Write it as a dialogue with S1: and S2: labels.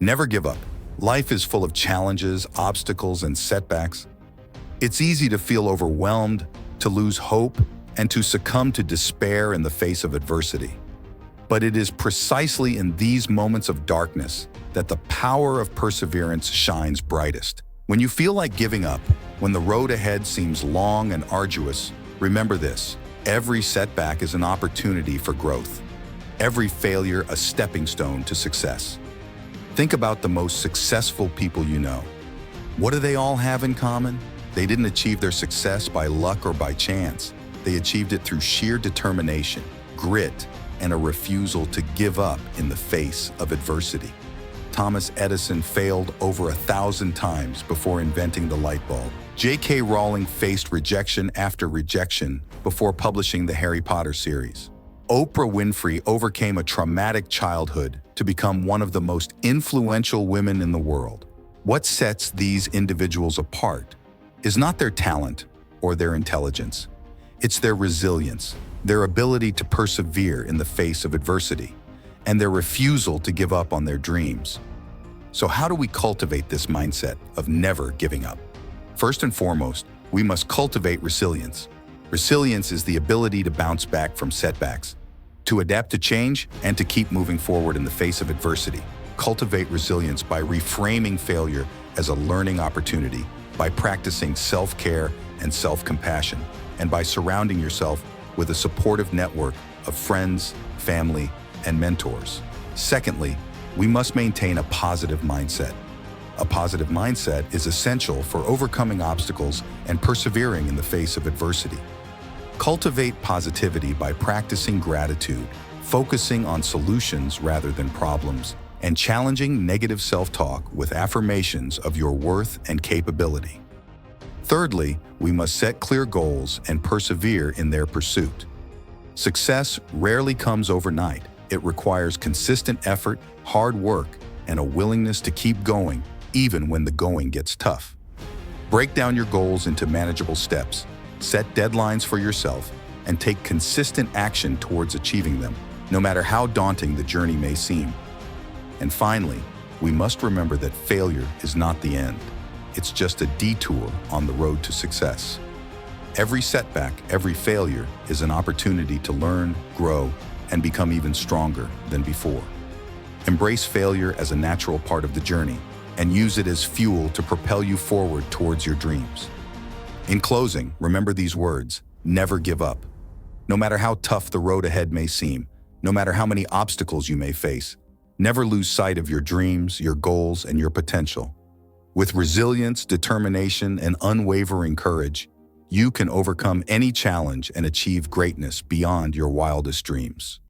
S1: Never give up. Life is full of challenges, obstacles, and setbacks. It's easy to feel overwhelmed, to lose hope, and to succumb to despair in the face of adversity. But it is precisely in these moments of darkness that the power of perseverance shines brightest. When you feel like giving up, when the road ahead seems long and arduous, remember this: every setback is an opportunity for growth. Every failure a stepping stone to success. Think about the most successful people you know. What do they all have in common? They didn't achieve their success by luck or by chance. They achieved it through sheer determination, grit, and a refusal to give up in the face of adversity. Thomas Edison failed over 1,000 times before inventing the light bulb. J.K. Rowling faced rejection after rejection before publishing the Harry Potter series. Oprah Winfrey overcame a traumatic childhood to become one of the most influential women in the world. What sets these individuals apart is not their talent or their intelligence. It's their resilience, their ability to persevere in the face of adversity, and their refusal to give up on their dreams. So how do we cultivate this mindset of never giving up? First and foremost, we must cultivate resilience. Resilience is the ability to bounce back from setbacks, to adapt to change, and to keep moving forward in the face of adversity. Cultivate resilience by reframing failure as a learning opportunity, by practicing self-care and self-compassion, and by surrounding yourself with a supportive network of friends, family, and mentors. Secondly, we must maintain a positive mindset. A positive mindset is essential for overcoming obstacles and persevering in the face of adversity. Cultivate positivity by practicing gratitude, focusing on solutions rather than problems, and challenging negative self-talk with affirmations of your worth and capability. Thirdly, we must set clear goals and persevere in their pursuit. Success rarely comes overnight. It requires consistent effort, hard work, and a willingness to keep going even when the going gets tough. Break down your goals into manageable steps, set deadlines for yourself, and take consistent action towards achieving them, no matter how daunting the journey may seem. And finally, we must remember that failure is not the end. It's just a detour on the road to success. Every setback, every failure is an opportunity to learn, grow, and become even stronger than before. Embrace failure as a natural part of the journey and use it as fuel to propel you forward towards your dreams. In closing, remember these words: never give up. No matter how tough the road ahead may seem, no matter how many obstacles you may face, never lose sight of your dreams, your goals, and your potential. With resilience, determination, and unwavering courage, you can overcome any challenge and achieve greatness beyond your wildest dreams.